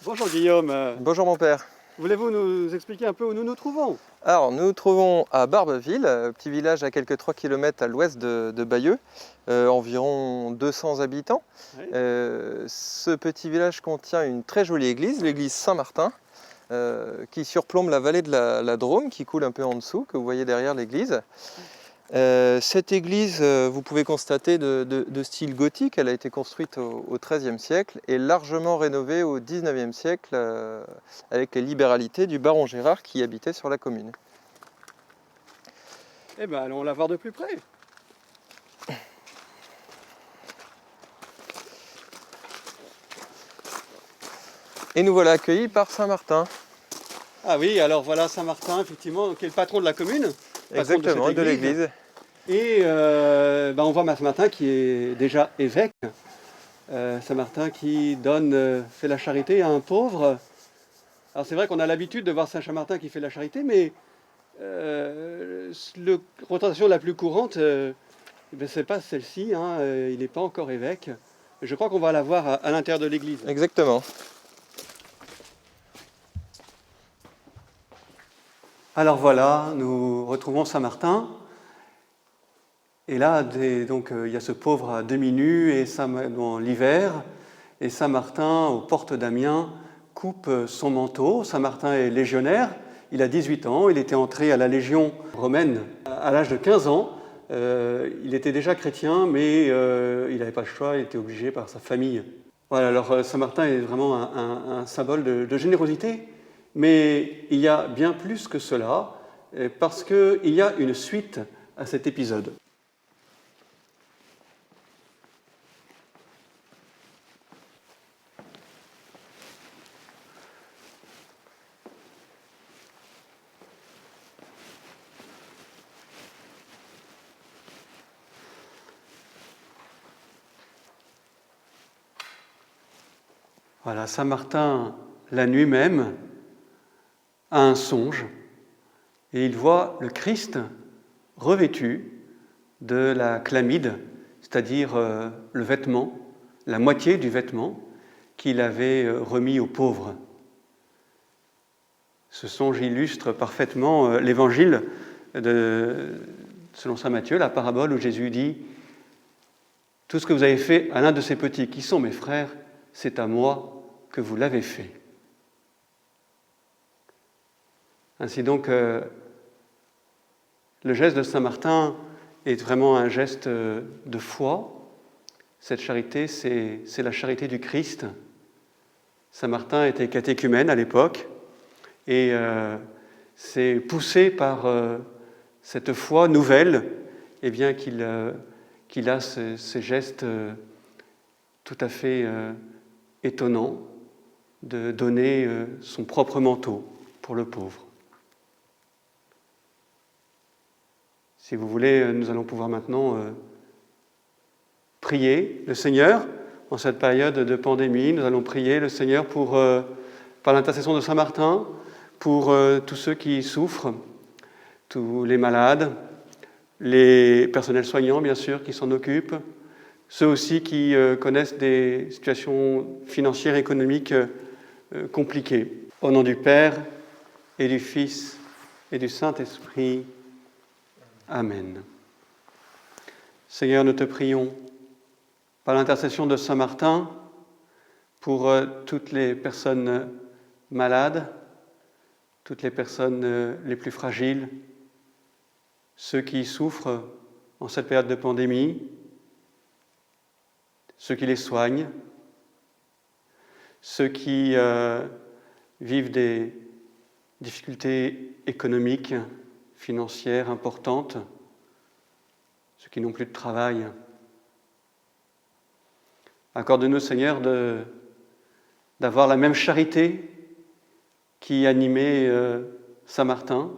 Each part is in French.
Bonjour Guillaume. Bonjour mon père. Voulez-vous nous expliquer un peu où nous nous trouvons? Alors nous nous trouvons à Barbeville, petit village à quelques 3 km à l'ouest de Bayeux, environ 200 habitants. Oui. Ce petit village contient une très jolie église, l'église Saint-Martin, qui surplombe la vallée de la Drôme, qui coule un peu en dessous, que vous voyez derrière l'église. Cette église, vous pouvez constater de style gothique, elle a été construite au XIIIe siècle et largement rénovée au XIXe siècle avec les libéralités du baron Gérard qui habitait sur la commune. Eh bien, allons la voir de plus près. Et nous voilà accueillis par Saint-Martin. Ah oui, alors voilà Saint-Martin, effectivement, qui est le patron de la commune. Exactement, Patron de l'église. Et on voit Saint-Martin qui est déjà évêque. Saint-Martin qui fait la charité à un pauvre. Alors c'est vrai qu'on a l'habitude de voir Saint-Martin qui fait la charité, mais la représentation la plus courante, c'est pas celle-ci, hein, il n'est pas encore évêque. Je crois qu'on va la voir à l'intérieur de l'église. Exactement. Alors voilà, nous retrouvons Saint-Martin. Et là, il y a ce pauvre à demi nu et dans l'hiver, et Saint-Martin, aux portes d'Amiens, coupe son manteau. Saint-Martin est légionnaire, il a 18 ans, il était entré à la Légion romaine à l'âge de 15 ans. Il était déjà chrétien, mais il n'avait pas le choix, il était obligé par sa famille. Voilà, alors Saint-Martin est vraiment un symbole de générosité, mais il y a bien plus que cela, parce qu'il y a une suite à cet épisode. Voilà, Saint-Martin, la nuit même, a un songe et il voit le Christ revêtu de la chlamyde, c'est-à-dire le vêtement, la moitié du vêtement qu'il avait remis aux pauvres. Ce songe illustre parfaitement l'évangile selon saint Matthieu, la parabole où Jésus dit « Tout ce que vous avez fait à l'un de ces petits qui sont mes frères, c'est à moi que vous l'avez fait. » Ainsi donc, le geste de Saint-Martin est vraiment un geste de foi. Cette charité, c'est la charité du Christ. Saint-Martin était catéchumène à l'époque et c'est poussé par cette foi nouvelle qu'il a ces gestes tout à fait étonnants de donner son propre manteau pour le pauvre. Si vous voulez, nous allons pouvoir maintenant prier le Seigneur en cette période de pandémie. Nous allons prier le Seigneur par l'intercession de Saint-Martin, pour tous ceux qui souffrent, tous les malades, les personnels soignants, bien sûr, qui s'en occupent, ceux aussi qui connaissent des situations financières et économiques compliquées. Au nom du Père et du Fils et du Saint-Esprit. Amen. Seigneur, nous te prions, par l'intercession de Saint-Martin, pour toutes les personnes malades, toutes les personnes les plus fragiles, ceux qui souffrent en cette période de pandémie, ceux qui les soignent, ceux qui vivent des difficultés économiques, financières importantes, ceux qui n'ont plus de travail. Accorde-nous, Seigneur, d'avoir la même charité qui animait Saint-Martin,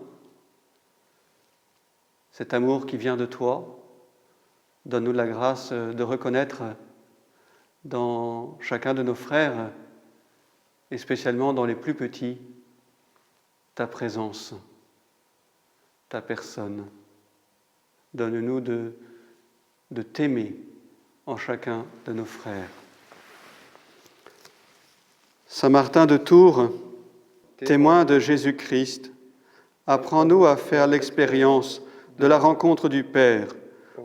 cet amour qui vient de toi. Donne-nous la grâce de reconnaître dans chacun de nos frères, et spécialement dans les plus petits, ta présence, ta personne. Donne-nous de t'aimer en chacun de nos frères. Saint Martin de Tours, témoin de Jésus-Christ, apprends-nous à faire l'expérience de la rencontre du Père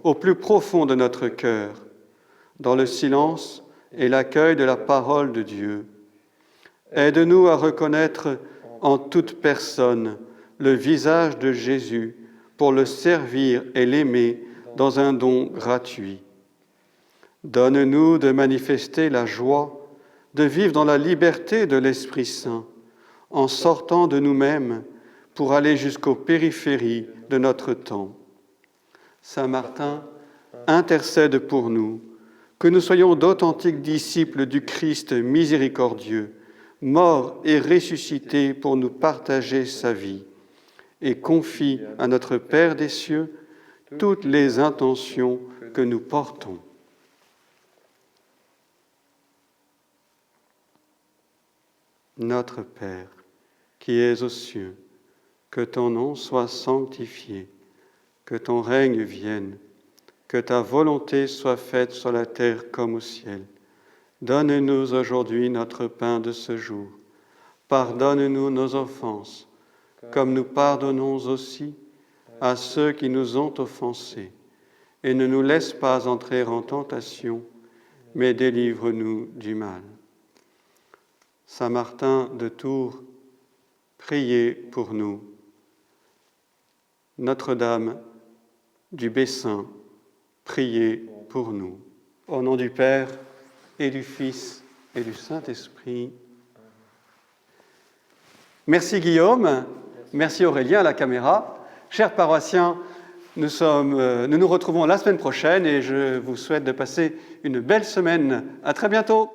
au plus profond de notre cœur, dans le silence et l'accueil de la parole de Dieu. Aide-nous à reconnaître en toute personne le visage de Jésus pour le servir et l'aimer dans un don gratuit. Donne-nous de manifester la joie de vivre dans la liberté de l'Esprit Saint, en sortant de nous-mêmes pour aller jusqu'aux périphéries de notre temps. Saint Martin, intercède pour nous, que nous soyons d'authentiques disciples du Christ miséricordieux, mort et ressuscité pour nous partager sa vie, et confie à notre Père des cieux toutes les intentions que nous portons. Notre Père, qui es aux cieux, que ton nom soit sanctifié, que ton règne vienne, que ta volonté soit faite sur la terre comme au ciel. Donne-nous aujourd'hui notre pain de ce jour. Pardonne-nous nos offenses, comme nous pardonnons aussi à ceux qui nous ont offensés. Et ne nous laisse pas entrer en tentation, mais délivre-nous du mal. Saint Martin de Tours, priez pour nous. Notre-Dame du Bessin, priez pour nous. Au nom du Père et du Fils et du Saint-Esprit. Merci Guillaume, merci Aurélien à la caméra. Chers paroissiens, nous nous retrouvons la semaine prochaine et je vous souhaite de passer une belle semaine. À très bientôt.